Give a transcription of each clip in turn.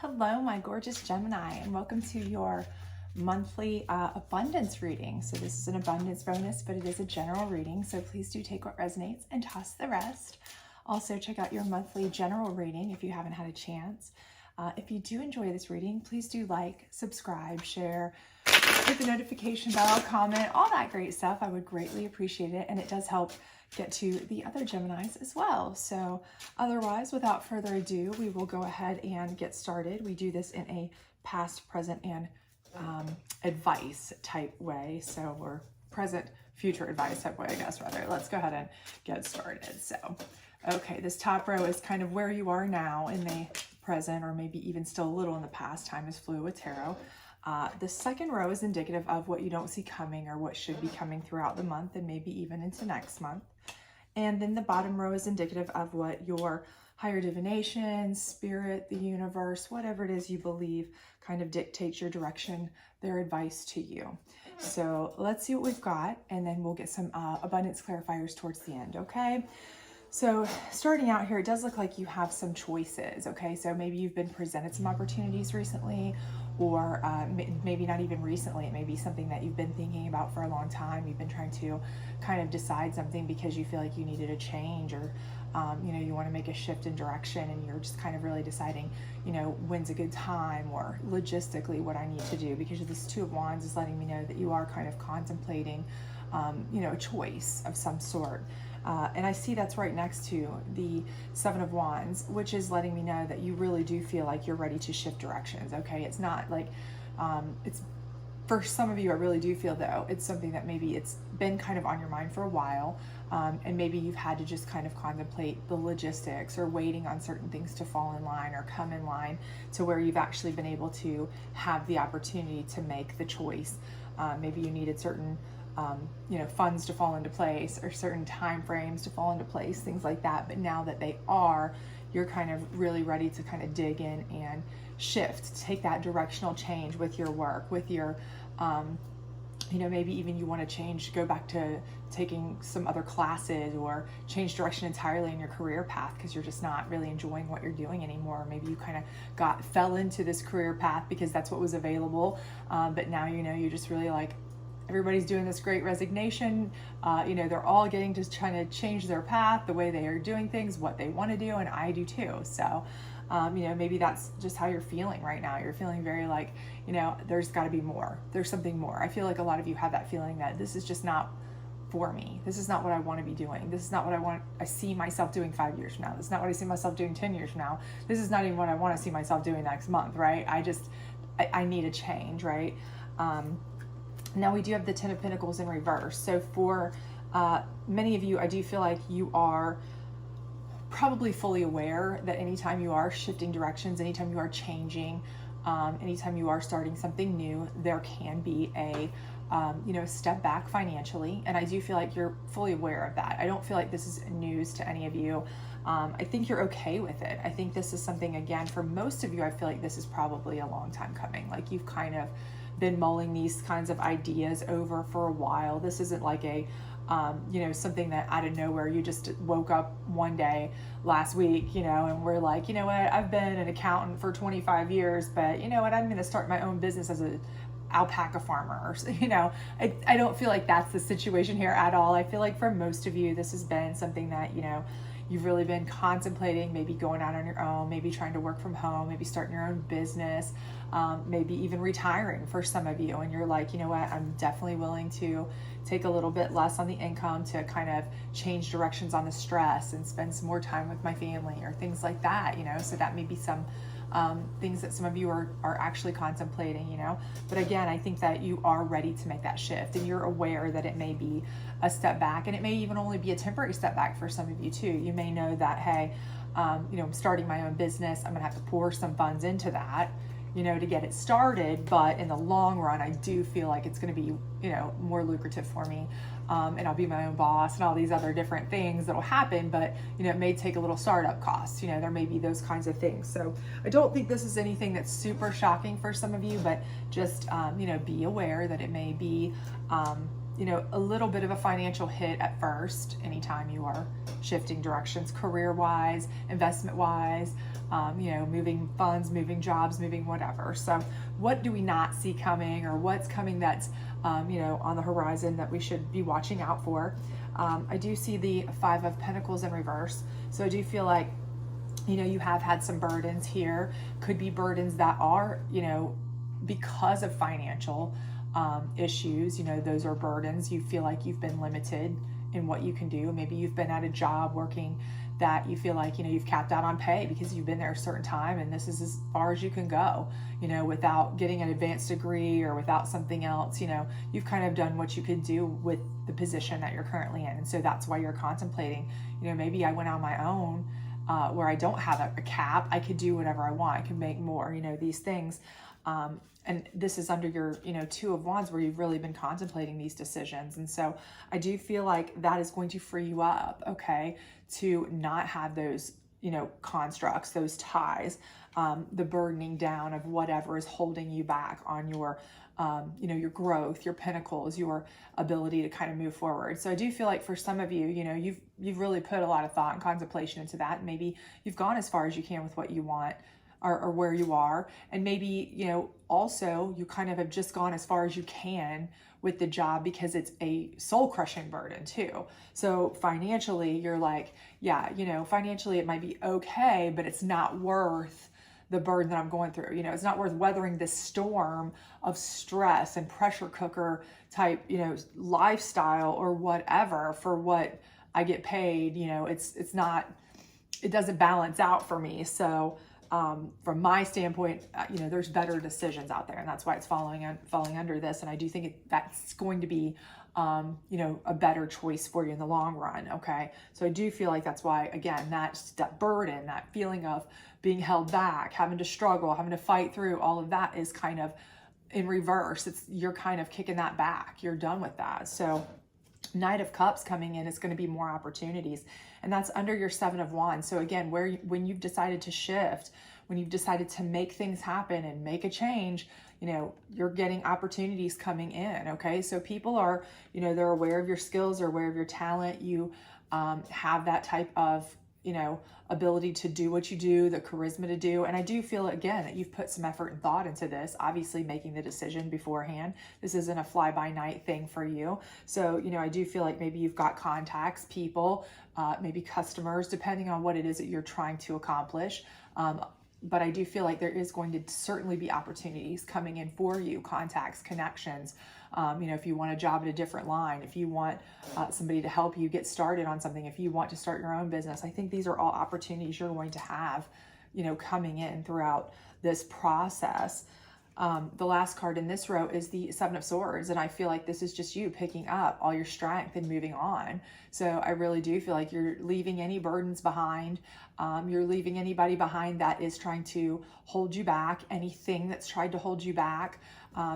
Hello, my gorgeous Gemini, and welcome to your monthly abundance reading. So this is an abundance bonus, but it is a general reading. So please do take what resonates and toss the rest. Also, check out your monthly general reading if you haven't had a chance. If you do enjoy this reading, please do like, subscribe, share, hit the notification bell, comment, all that great stuff. I would greatly appreciate it, and it does help get to the other Geminis as well. So otherwise, without further ado, we will go ahead and get started. We do this in a past, present, and advice type way. So we're present, future advice type way, I guess, rather. Let's go ahead and get started. So, okay, this top row is kind of where you are now in the present, or maybe even still a little in the past. Time is fluid with tarot. The second row is indicative of what you don't see coming or what should be coming throughout the month and maybe even into next month. And then the bottom row is indicative of what your higher divination, spirit, the universe, whatever it is you believe kind of dictates your direction, their advice to you. So let's see what we've got, and then we'll get some abundance clarifiers towards the end, okay? So starting out here, it does look like you have some choices, okay? So maybe you've been presented some opportunities recently, or maybe not even recently. It may be something that you've been thinking about for a long time. You've been trying to kind of decide something because you feel like you needed a change, or you want to make a shift in direction, and you're just kind of really deciding, when's a good time, or logistically what I need to do, because this Two of Wands is letting me know that you are kind of contemplating, a choice of some sort. And I see that's right next to the Seven of Wands, which is letting me know that you really do feel like you're ready to shift directions, okay? It's not like, it's, for some of you, I really do feel, though, it's something that maybe it's been kind of on your mind for a while, and maybe you've had to just kind of contemplate the logistics, or waiting on certain things to fall in line or come in line to where you've actually been able to have the opportunity to make the choice. Maybe you needed certain funds to fall into place, or certain time frames to fall into place, things like that. But now that they are, you're kind of really ready to kind of dig in and shift, take that directional change with your work, with your, maybe even you want to change, go back to taking some other classes, or change direction entirely in your career path because you're just not really enjoying what you're doing anymore. Maybe you kind of fell into this career path because that's what was available, but now you just really like, everybody's doing this great resignation. They're all getting to trying to change their path, the way they are doing things, what they want to do, and I do too. So, maybe that's just how you're feeling right now. You're feeling very like, there's got to be more. There's something more. I feel like a lot of you have that feeling that this is just not for me. This is not what I want to be doing. This is not what I see myself doing 5 years from now. This is not what I see myself doing 10 years from now. This is not even what I want to see myself doing next month, right? I need a change, right? Now we do have the Ten of Pentacles in reverse. So for many of you, I do feel like you are probably fully aware that anytime you are shifting directions, anytime you are changing, anytime you are starting something new, there can be a step back financially. And I do feel like you're fully aware of that. I don't feel like this is news to any of you. I think you're okay with it. I think this is something, again, for most of you, I feel like this is probably a long time coming. Like you've kind of been mulling these kinds of ideas over for a while. This isn't like a, something that out of nowhere you just woke up one day last week, and we're like, what, I've been an accountant for 25 years, but I'm going to start my own business as a alpaca farmer, or I don't feel like that's the situation here at all. I feel like for most of you, this has been something that, you've really been contemplating, maybe going out on your own, maybe trying to work from home, maybe starting your own business, maybe even retiring for some of you. And you're like, I'm definitely willing to take a little bit less on the income to kind of change directions on the stress and spend some more time with my family, or things like that, so that may be some things that some of you are actually contemplating, but again, I think that you are ready to make that shift, and you're aware that it may be a step back, and it may even only be a temporary step back for some of you too. You may know that, hey, I'm starting my own business. I'm gonna have to pour some funds into that, to get it started, but in the long run, I do feel like it's gonna be, more lucrative for me. And I'll be my own boss and all these other different things that'll happen, but it may take a little startup costs, there may be those kinds of things. So I don't think this is anything that's super shocking for some of you, but just be aware that it may be a little bit of a financial hit at first, anytime you are shifting directions, career-wise, investment-wise, moving funds, moving jobs, moving whatever. So what do we not see coming, or what's coming that's, on the horizon that we should be watching out for? I do see the Five of Pentacles in reverse. So I do feel like, you have had some burdens here. Could be burdens that are, because of financial issues. Those are burdens. You feel like you've been limited in what you can do. Maybe you've been at a job working that you feel like, you've capped out on pay because you've been there a certain time, and this is as far as you can go, without getting an advanced degree or without something else. You've kind of done what you could do with the position that you're currently in. And so that's why you're contemplating, maybe I went on my own, where I don't have a cap. I could do whatever I want. I can make more, these things. And this is under your, Two of Wands, where you've really been contemplating these decisions. And so I do feel like that is going to free you up, okay, to not have those, constructs, those ties, the burdening down of whatever is holding you back on your, your growth, your pinnacles, your ability to kind of move forward. So I do feel like for some of you, you've really put a lot of thought and contemplation into that. Maybe you've gone as far as you can with what you want, or where you are. And maybe, also you kind of have just gone as far as you can with the job because it's a soul crushing burden too. So financially, you're like, yeah, financially it might be okay, but it's not worth the burden that I'm going through. It's not worth weathering this storm of stress and pressure cooker type, lifestyle or whatever for what I get paid. It's not, it doesn't balance out for me. So from my standpoint, there's better decisions out there, and that's why it's falling under this. And I do think that's going to be, a better choice for you in the long run. Okay. So I do feel like that's why, again, that burden, that feeling of being held back, having to struggle, having to fight through, all of that is kind of in reverse. You're kind of kicking that back. You're done with that. So Knight of Cups coming in is going to be more opportunities, and that's under your Seven of Wands. So again, when you've decided to shift, when you've decided to make things happen and make a change, you're getting opportunities coming in. Okay. So people are, they're aware of your skills, they're aware of your talent. You have that type of, ability to do what you do, the charisma to do. And I do feel, again, that you've put some effort and thought into this, obviously making the decision beforehand. This isn't a fly-by-night thing for you. So, I do feel like maybe you've got contacts, people, maybe customers, depending on what it is that you're trying to accomplish. But I do feel like there is going to certainly be opportunities coming in for you, contacts, connections. If you want a job at a different line, if you want somebody to help you get started on something, if you want to start your own business, I think these are all opportunities you're going to have, coming in throughout this process. The last card in this row is the Seven of Swords. And I feel like this is just you picking up all your strength and moving on. So I really do feel like you're leaving any burdens behind. You're leaving anybody behind that is trying to hold you back, anything that's tried to hold you back.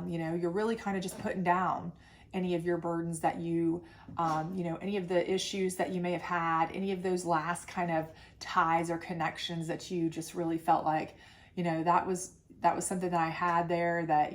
You're really kind of just putting down any of your burdens that you, any of the issues that you may have had, any of those last kind of ties or connections that you just really felt like, that was something that I had there that,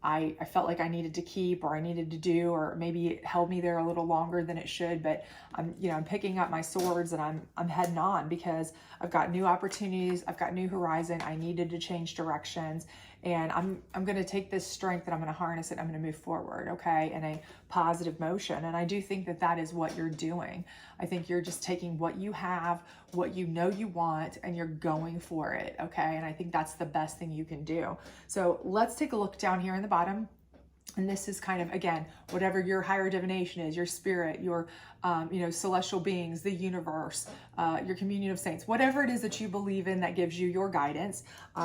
I felt like I needed to keep, or I needed to do, or maybe it held me there a little longer than it should. But I'm picking up my swords and I'm heading on because I've got new opportunities. I've got new horizon. I needed to change directions, and I'm going to take this strength and I'm going to harness it. I'm going to move forward. Okay. In a positive motion. And I do think that is what you're doing. I think you're just taking what you have, what you want, and you're going for it. Okay. And I think that's the best thing you can do. So let's take a look down here in the bottom. And this is kind of, again, whatever your higher divination is, your spirit, your, celestial beings, the universe, your communion of saints, whatever it is that you believe in that gives you your guidance.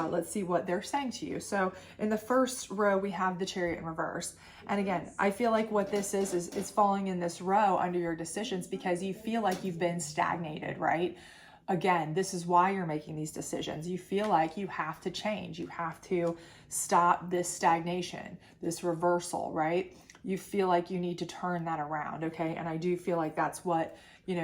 Let's see what they're saying to you. So in the first row, we have the Chariot in reverse. And again, I feel like what this is falling in this row under your decisions because you feel like you've been stagnated, right? Again, this is why you're making these decisions. You feel like you have to change. You have to stop this stagnation, this reversal, right? You feel like you need to turn that around, okay? And I do feel like that's what,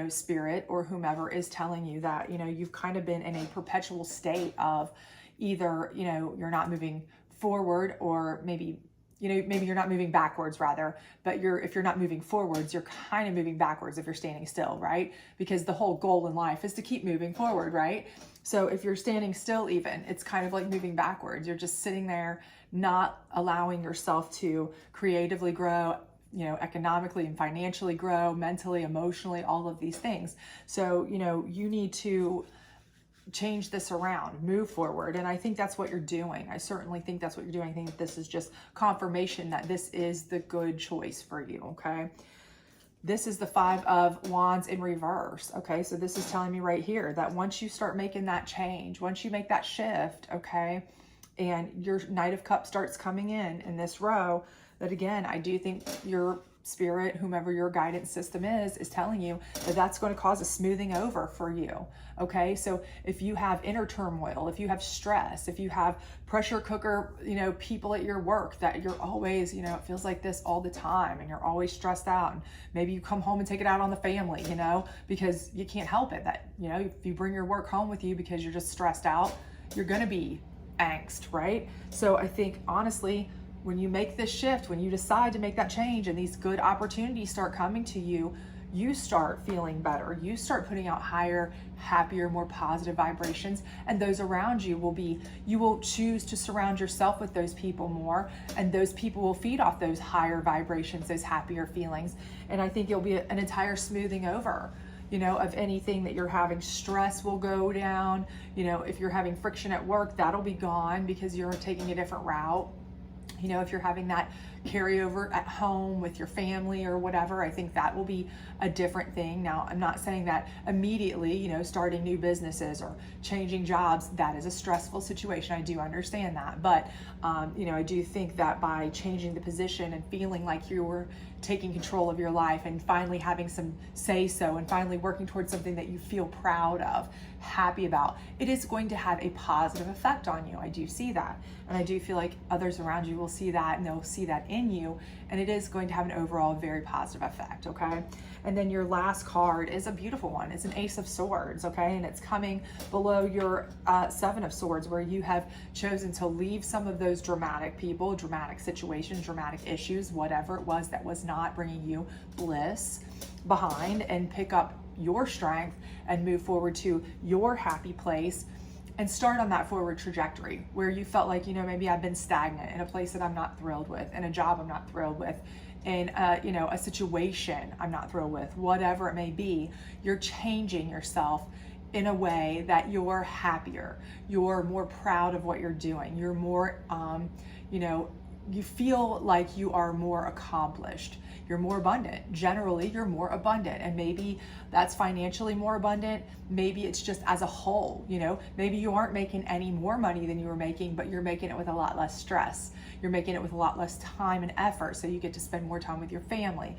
spirit or whomever is telling you, that, you've kind of been in a perpetual state of either, you're not moving forward, or maybe maybe you're not moving backwards rather, but if you're not moving forwards, you're kind of moving backwards if you're standing still, right? Because the whole goal in life is to keep moving forward, right? So if you're standing still even, it's kind of like moving backwards. You're just sitting there, not allowing yourself to creatively grow, economically and financially grow, mentally, emotionally, all of these things. So, you need to change this around, move forward. And I think that's what you're doing. I certainly think that's what you're doing. I think this is just confirmation that this is the good choice for you, okay? This is the 5 of Wands in reverse, okay? So this is telling me right here that once you start making that change, once you make that shift, okay, and your Knight of Cups starts coming in this row, that again, I do think your spirit, whomever your guidance system is telling you that that's going to cause a smoothing over for you. Okay. So if you have inner turmoil, if you have stress, if you have pressure cooker, people at your work that you're always, it feels like this all the time and you're always stressed out, and maybe you come home and take it out on the family, because you can't help it, that, if you bring your work home with you because you're just stressed out, you're going to be angst, right? So I think honestly, when you make this shift, when you decide to make that change and these good opportunities start coming to you, you start feeling better. You start putting out higher, happier, more positive vibrations, and those around you you will choose to surround yourself with those people more, and those people will feed off those higher vibrations, those happier feelings. And I think it'll be an entire smoothing over, of anything that you're having. Stress will go down. If you're having friction at work, that'll be gone because you're taking a different route. If you're having that carryover at home with your family or whatever, I think that will be a different thing. Now, I'm not saying that immediately, starting new businesses or changing jobs, that is a stressful situation. I do understand that. But, I do think that by changing the position and feeling like you were taking control of your life and finally having some say so and finally working towards something that you feel proud of, happy about, it is going to have a positive effect on you. I do see that. And I do feel like others around you will see that, and they'll see that in you. And it is going to have an overall very positive effect, okay? And then your last card is a beautiful one. It's an Ace of Swords, okay? And it's coming below your 7 of Swords, where you have chosen to leave some of those dramatic people, dramatic situations, dramatic issues, whatever it was that was not bringing you bliss behind, and pick up your strength and move forward to your happy place and start on that forward trajectory where you felt like, maybe I've been stagnant in a place that I'm not thrilled with, in a job I'm not thrilled with, in a situation I'm not thrilled with, whatever it may be. You're changing yourself in a way that you're happier, you're more proud of what you're doing, you're more, you feel like you are more accomplished, you're more abundant. Generally, you're more abundant, and maybe that's financially more abundant. Maybe it's just as a whole, maybe you aren't making any more money than you were making, but you're making it with a lot less stress. You're making it with a lot less time and effort, so you get to spend more time with your family,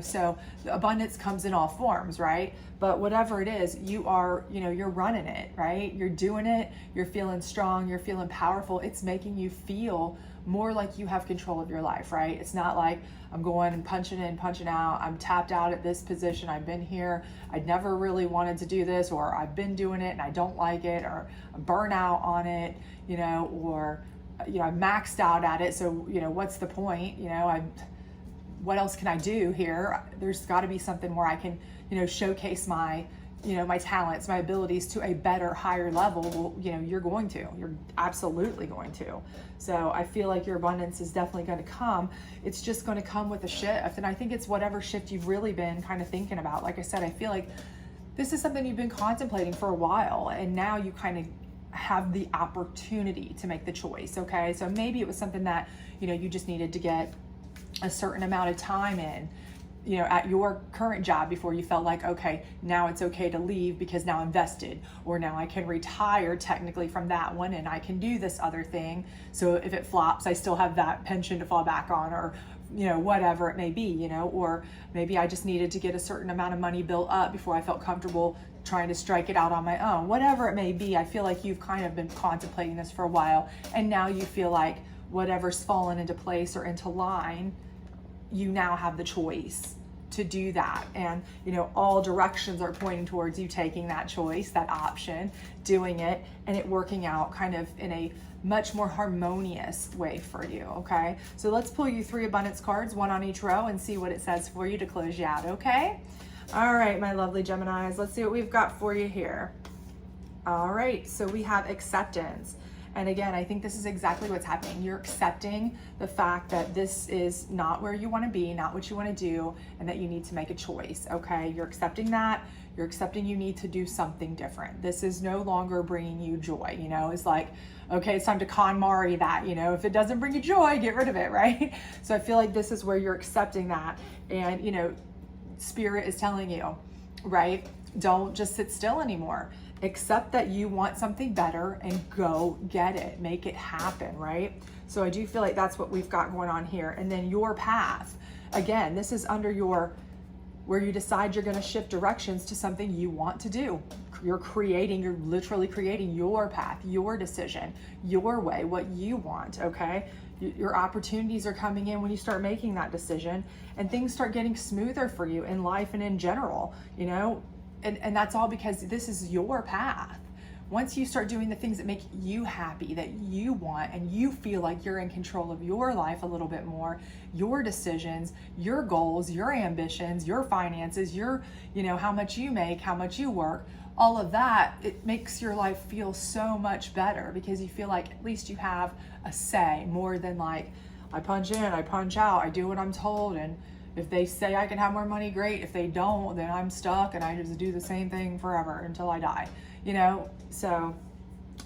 so the abundance comes in all forms, right? But whatever it is, you are, you're running it, right? You're doing it, you're feeling strong, you're feeling powerful. It's making you feel more like you have control of your life, right? It's not like I'm going and punching in, punching out. I'm tapped out at this position. I've been here. I never really wanted to do this, or I've been doing it and I don't like it, or I'm burnt out on it, or, I'm maxed out at it. So, what's the point? What else can I do here? There's got to be something where I can, showcase my, my talents, my abilities to a better, higher level. Well, you're absolutely going to. So I feel like your abundance is definitely going to come. It's just going to come with a shift. And I think it's whatever shift you've really been kind of thinking about. Like I said, I feel like this is something you've been contemplating for a while, and now you kind of have the opportunity to make the choice. Okay. So maybe it was something that, you just needed to get a certain amount of time in, at your current job before you felt like, okay, now it's okay to leave because now I'm vested, or now I can retire technically from that one and I can do this other thing. So if it flops, I still have that pension to fall back on, or, whatever it may be, or maybe I just needed to get a certain amount of money built up before I felt comfortable trying to strike it out on my own, whatever it may be. I feel like you've kind of been contemplating this for a while, and now you feel like whatever's fallen into place or into line, you now have the choice to do that. And, you know, all directions are pointing towards you taking that choice, that option, doing it, and it working out kind of in a much more harmonious way for you, okay? So let's pull you 3 abundance cards, 1 on each row, and see what it says for you to close you out, okay? All right, my lovely Geminis, let's see what we've got for you here. All right, so we have acceptance. And again, I think this is exactly what's happening. You're accepting the fact that this is not where you want to be, not what you want to do, and that you need to make a choice, okay? You're accepting that. You're accepting you need to do something different. This is no longer bringing you joy, you know? It's like, okay, it's time to KonMari that, you know? If it doesn't bring you joy, get rid of it, right? So I feel like this is where you're accepting that. And, you know, Spirit is telling you, right? Don't just sit still anymore. Accept that you want something better and go get it, make it happen, right? So I do feel like that's what we've got going on here. And then your path, again, this is under your, where you decide you're going to shift directions to something you want to do. You're literally creating your path, your decision, your way, what you want, okay? Your opportunities are coming in when you start making that decision, and things start getting smoother for you in life and in general, you know? And that's all because this is your path. Once you start doing the things that make you happy, that you want, and you feel like you're in control of your life a little bit more, your decisions, your goals, your ambitions, your finances, your, you know, how much you make, how much you work, all of that, it makes your life feel so much better because you feel like at least you have a say more than like, I punch in, I punch out, I do what I'm told, and if they say I can have more money, great. If they don't, then I'm stuck and I just do the same thing forever until I die, you know? So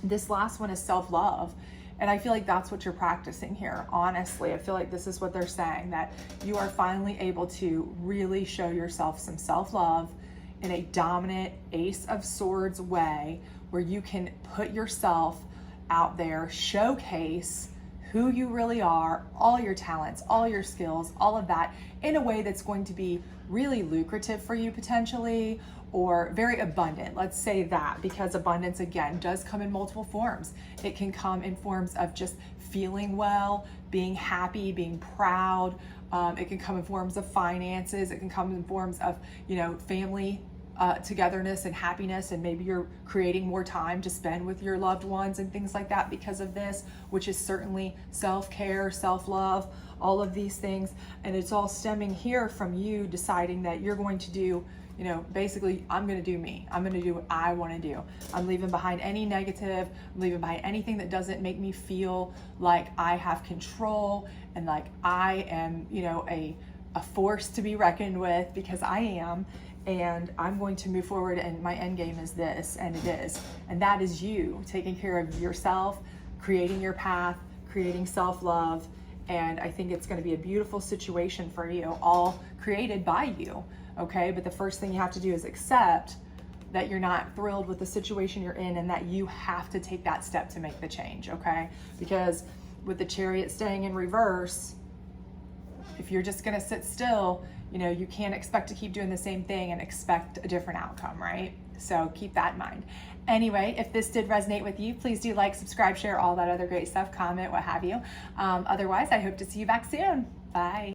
this last one is self-love. And I feel like that's what you're practicing here. Honestly, I feel like this is what they're saying, that you are finally able to really show yourself some self-love in a dominant Ace of Swords way, where you can put yourself out there, showcase who you really are, all your talents, all your skills, all of that, in a way that's going to be really lucrative for you potentially, or very abundant. Let's say that, because abundance, again, does come in multiple forms. It can come in forms of just feeling well, being happy, being proud. It can come in forms of finances. It can come in forms of, you know, family togetherness and happiness, and maybe you're creating more time to spend with your loved ones and things like that because of this, which is certainly self-care, self-love, all of these things. And it's all stemming here from you deciding that you're going to do, you know, basically, I'm going to do me. I'm going to do what I want to do. I'm leaving behind any negative, I'm leaving behind anything that doesn't make me feel like I have control and like I am, you know, a force to be reckoned with, because I am. And I'm going to move forward, and my end game is this, and it is. And that is you taking care of yourself, creating your path, creating self-love. And I think it's going to be a beautiful situation for you, all created by you, okay? But the first thing you have to do is accept that you're not thrilled with the situation you're in, and that you have to take that step to make the change, okay? Because with the Chariot staying in reverse, if you're just going to sit still, you know, you can't expect to keep doing the same thing and expect a different outcome, right? So keep that in mind. Anyway, if this did resonate with you, please do like, subscribe, share, all that other great stuff, comment, what have you. Otherwise, I hope to see you back soon. Bye.